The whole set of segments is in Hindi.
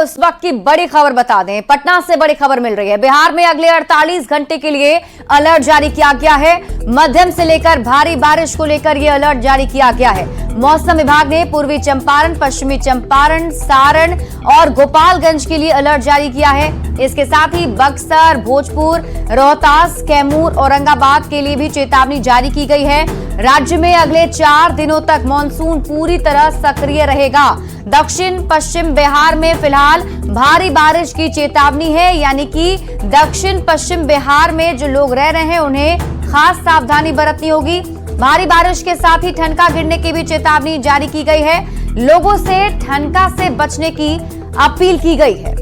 इस वक्त की बड़ी खबर बता दें। पटना से बड़ी खबर मिल रही है। बिहार में अगले 48 घंटे के लिए अलर्ट जारी किया गया है। मध्यम से लेकर भारी बारिश को लेकर यह अलर्ट जारी किया गया है। मौसम विभाग ने पूर्वी चंपारण, पश्चिमी चंपारण, सारण और गोपालगंज के लिए अलर्ट जारी किया है। इसके साथ ही बक्सर, भोजपुर, रोहतास, कैमूर, औरंगाबाद के लिए भी चेतावनी जारी की गई है। राज्य में अगले 4 दिनों तक मानसून पूरी तरह सक्रिय रहेगा। दक्षिण पश्चिम बिहार में फिलहाल भारी बारिश की चेतावनी है, यानी कि दक्षिण पश्चिम बिहार में जो लोग रह रहे हैं उन्हें खास सावधानी बरतनी होगी। भारी बारिश के साथ ही ठनका गिरने की भी चेतावनी जारी की गई है। लोगों से ठनका से बचने की अपील की गई है।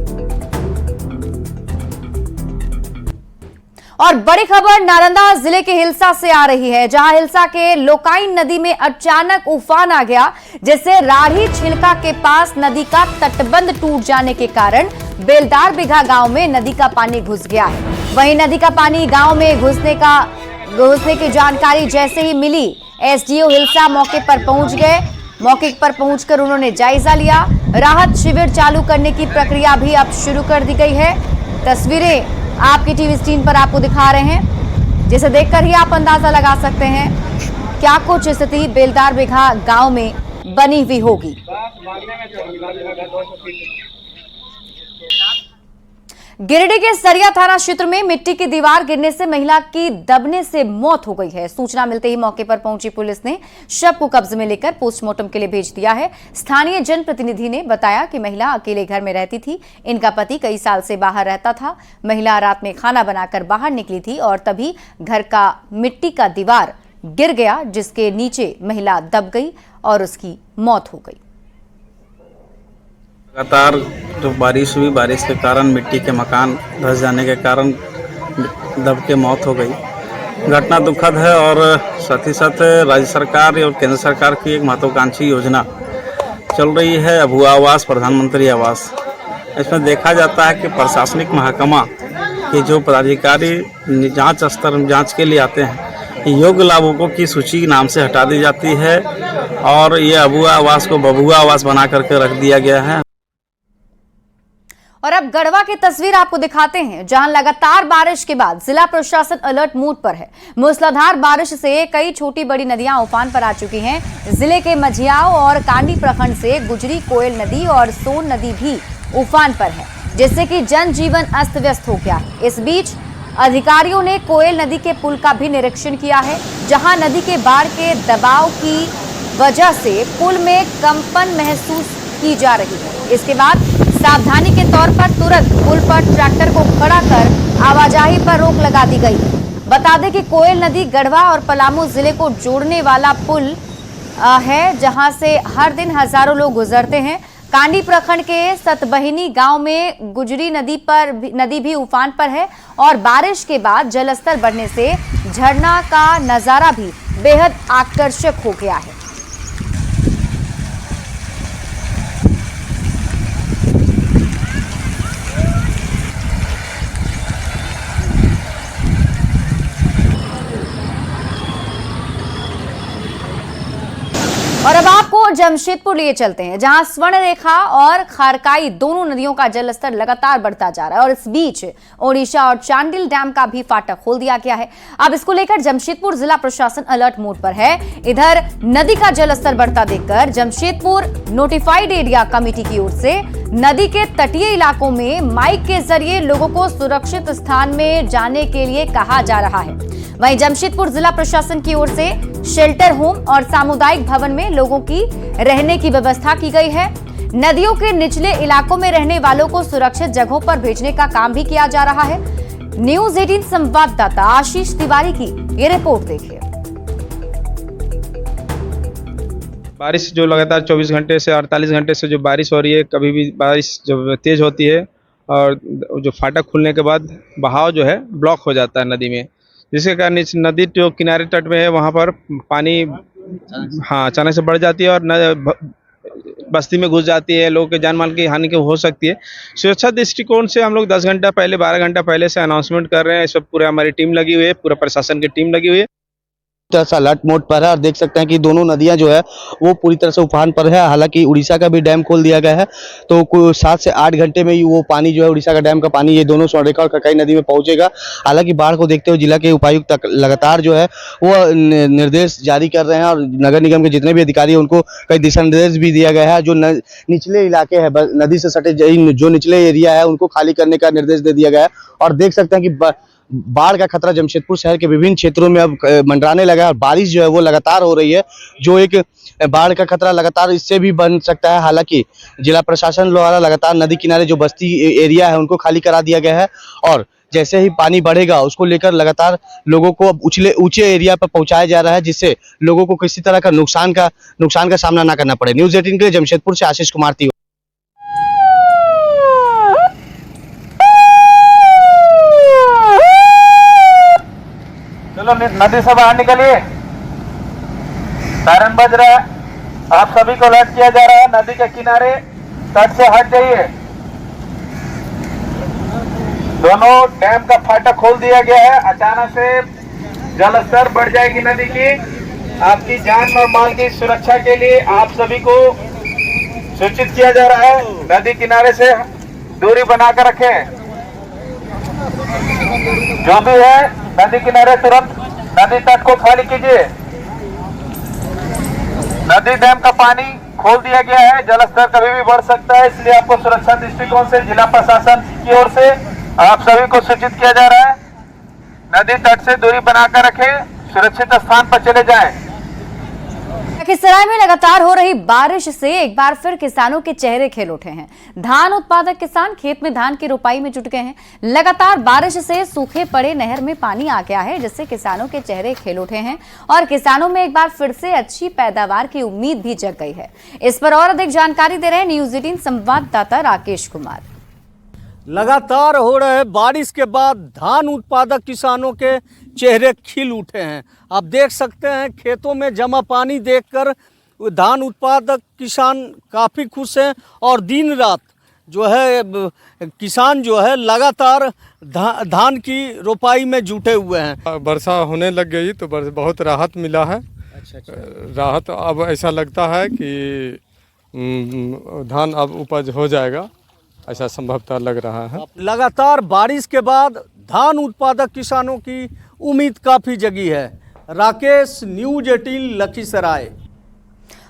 और बड़ी खबर नालंदा जिले के हिलसा से आ रही है, जहां हिलसा के लोकाइन नदी में अचानक उफान आ गया, जिससे राढ़ी छिलका के पास नदी का तटबंध टूट जाने के कारण बेलदार बिघा गांव में नदी का पानी घुस गया है। वहीं नदी का पानी गांव में घुसने की जानकारी जैसे ही मिली, एसडीओ हिलसा मौके पर पहुंच गए। मौके पर पहुंचकर उन्होंने जायजा लिया। राहत शिविर चालू करने की प्रक्रिया भी अब शुरू कर दी गई है। तस्वीरें आपकी टीवी स्क्रीन पर आपको दिखा रहे हैं, जिसे देखकर ही आप अंदाजा लगा सकते हैं क्या कुछ स्थिति बेलदार बिघा गांव में बनी हुई होगी। गिरिडीह के सरिया थाना क्षेत्र में मिट्टी की दीवार गिरने से महिला की दबने से मौत हो गई है। सूचना मिलते ही मौके पर पहुंची पुलिस ने शव को कब्जे में लेकर पोस्टमार्टम के लिए भेज दिया है। स्थानीय जनप्रतिनिधि ने बताया कि महिला अकेले घर में रहती थी। इनका पति कई साल से बाहर रहता था। महिला रात में खाना बनाकर बाहर निकली थी और तभी घर का मिट्टी का दीवार गिर गया, जिसके नीचे महिला दब गई और उसकी मौत हो गई। लगातार जो बारिश हुई, बारिश के कारण मिट्टी के मकान धंस जाने के कारण दब के मौत हो गई। घटना दुखद है और साथ ही साथ राज्य सरकार और केंद्र सरकार की एक महत्वाकांक्षी योजना चल रही है, अभुआ आवास, प्रधानमंत्री आवास। इसमें देखा जाता है कि प्रशासनिक महकमा के जो पदाधिकारी जांच स्तर जांच के लिए आते हैं, योग्य लाभुकों की सूची नाम से हटा दी जाती है और ये अभुआ आवास को बबुआ आवास बना करके रख दिया गया है। और अब गढ़वा की तस्वीर आपको दिखाते हैं, जहां लगातार बारिश के बाद जिला प्रशासन अलर्ट मोड पर है। मूसलाधार बारिश से कई छोटी बड़ी नदियां उफान पर आ चुकी हैं। जिले के मझियाओं और कांडी प्रखंड से गुजरी कोयल नदी और सोन नदी भी उफान पर है, जिससे कि जनजीवन अस्त व्यस्त हो गया है। इस बीच अधिकारियों ने कोयल नदी के पुल का भी निरीक्षण किया है, जहां नदी के बाढ़ के दबाव की वजह से पुल में कंपन महसूस की जा रही है। इसके बाद सावधानी के तौर पर तुरंत पुल पर ट्रैक्टर को खड़ा कर आवाजाही पर रोक लगा दी गई। बता दें कि कोयल नदी गढ़वा और पलामू जिले को जोड़ने वाला पुल है, जहां से हर दिन हजारों लोग गुजरते हैं। कांडी प्रखंड के सतबहिनी गांव में गुजरी नदी भी उफान पर है और बारिश के बाद जलस्तर बढ़ने से झरना का नजारा भी बेहद आकर्षक हो गया है। और अब आपको जमशेदपुर लिए चलते हैं, जहां स्वर्ण रेखा और खारकाई दोनों नदियों का जलस्तर लगातार बढ़ता जा रहा है और इस बीच ओडिशा और चांडिल डैम का भी फाटक खोल दिया गया है। अब इसको लेकर जमशेदपुर जिला प्रशासन अलर्ट मोड पर है। इधर नदी का जलस्तर बढ़ता देखकर जमशेदपुर नोटिफाइड एरिया कमेटी की ओर से नदी के तटीय इलाकों में माइक के जरिए लोगों को सुरक्षित स्थान में जाने के लिए कहा जा रहा है। वहीं जमशेदपुर जिला प्रशासन की ओर से शेल्टर होम और सामुदायिक भवन में लोगों की रहने की व्यवस्था की गई है। नदियों के निचले इलाकों में रहने वालों को सुरक्षित जगहों पर भेजने का काम भी किया जा रहा है। न्यूज़ 18 संवाददाता आशीष तिवारी की ये रिपोर्ट देखिए। बारिश जो लगातार 24 घंटे से 48 घंटे से जो बारिश हो रही है, कभी भी बारिश जब तेज होती है और जो फाटक खुलने के बाद बहाव जो है ब्लॉक हो जाता है नदी में, जिसके कारण इस नदी जो किनारे तट में है वहाँ पर पानी अचानक से बढ़ जाती है और बस्ती में घुस जाती है। लोगों के जान माल की हानि हो सकती है। सुरक्षा दृष्टिकोण से हम लोग 10 घंटा पहले, 12 घंटा पहले से अनाउंसमेंट कर रहे हैं। इस पर पूरा हमारी टीम लगी हुई है, पूरा प्रशासन की टीम लगी हुई है। तरह से अलर्ट मोड पर है और देख सकते हैं कि दोनों नदियां जो है वो पूरी तरह से उफान पर है। हालांकि उड़ीसा का भी डैम खोल दिया गया है, तो 7 से 8 घंटे में ही वो पानी जो है उड़ीसा का डैम का पानी ये दोनों स्वर्णरेखा और ककाई नदी में पहुंचेगा। हालांकि बाढ़ को देखते हुए जिला के उपायुक्त तक लगातार जो है वो निर्देश जारी कर रहे हैं और नगर निगम के जितने भी अधिकारी हैं उनको कई दिशा निर्देश भी दिया गया है। जो निचले इलाके हैं, नदी से सटे जो निचले एरिया है उनको खाली करने का निर्देश दे दिया गया है। और देख सकते हैं कि बाढ़ का खतरा जमशेदपुर शहर के विभिन्न क्षेत्रों में अब मंडराने लगा है और बारिश जो है वो लगातार हो रही है, जो एक बाढ़ का खतरा लगातार इससे भी बन सकता है। हालांकि जिला प्रशासन द्वारा लगातार नदी किनारे जो बस्ती एरिया है उनको खाली करा दिया गया है और जैसे ही पानी बढ़ेगा उसको लेकर लगातार लोगों को अब ऊंचे एरिया पर पहुंचाया जा रहा है, जिससे लोगों को किसी तरह का नुकसान का सामना ना करना पड़े। न्यूज़ 18 के लिए जमशेदपुर से आशीष कुमार तिवारी। चलो नदी से बाहर निकलिए, सायरन बज रहा है, आप सभी को अलर्ट किया जा रहा है। नदी के किनारे तट से हट जाइए। दोनों डैम का फाटक खोल दिया गया है। अचानक से जल स्तर बढ़ जाएगी नदी की। आपकी जान और माल की सुरक्षा के लिए आप सभी को सूचित किया जा रहा है, नदी किनारे से दूरी बनाकर रखें। जो भी है नदी किनारे तुरंत नदी तट को खाली कीजिए। नदी डैम का पानी खोल दिया गया है, जल स्तर कभी भी बढ़ सकता है, इसलिए आपको सुरक्षा दृष्टिकोण से जिला प्रशासन की ओर से आप सभी को सूचित किया जा रहा है। नदी तट से दूरी बनाकर रखें, सुरक्षित स्थान पर चले जाएं। लखीसराय में लगातार हो रही बारिश से एक बार फिर किसानों के चेहरे खिल उठे हैं। धान उत्पादक किसान खेत में धान की रोपाई में जुट गए हैं। लगातार बारिश से सूखे पड़े नहर में पानी आ गया है, जिससे किसानों के चेहरे खिल उठे हैं और किसानों में एक बार फिर से अच्छी पैदावार की उम्मीद भी जग गई है। इस पर और अधिक जानकारी दे रहे हैं न्यूज़ 18 संवाददाता राकेश कुमार। लगातार हो रहे बारिश के बाद धान उत्पादक किसानों के चेहरे खिल उठे हैं। आप देख सकते हैं खेतों में जमा पानी देखकर धान उत्पादक किसान काफ़ी खुश हैं और दिन रात जो है किसान जो है लगातार धान की रोपाई में जुटे हुए हैं। वर्षा होने लग गई तो बहुत राहत मिला है। राहत अब ऐसा लगता है कि धान अब उपज हो जाएगा, ऐसा संभवतः लग रहा है। लगातार बारिश के बाद धान उत्पादक किसानों की उम्मीद काफ़ी जगी है। राकेश, न्यूज़ 18 लखीसराय।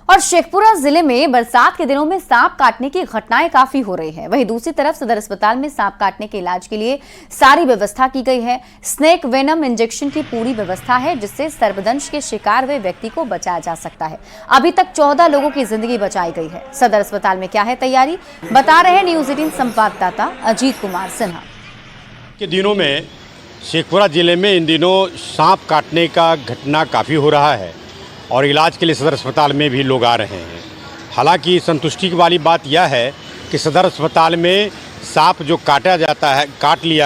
और शेखपुरा जिले में बरसात के दिनों में सांप काटने की घटनाएं काफी हो रही हैं। वहीं दूसरी तरफ सदर अस्पताल में सांप काटने के इलाज के लिए सारी व्यवस्था की गई है। स्नेक वेनम इंजेक्शन की पूरी व्यवस्था है, जिससे सर्पदंश के शिकार हुए व्यक्ति को बचाया जा सकता है। अभी तक 14 लोगों की जिंदगी बचाई गई है। सदर अस्पताल में क्या है तैयारी, बता रहे हैं न्यूज़ 18 संवाददाता अजीत कुमार सिन्हा। के दिनों में शेखपुरा जिले में इन दिनों सांप काटने का घटना काफ़ी हो रहा है और इलाज के लिए सदर अस्पताल में भी लोग आ रहे हैं। हालांकि संतुष्टि वाली बात यह है कि सदर अस्पताल में सांप जो काट लिया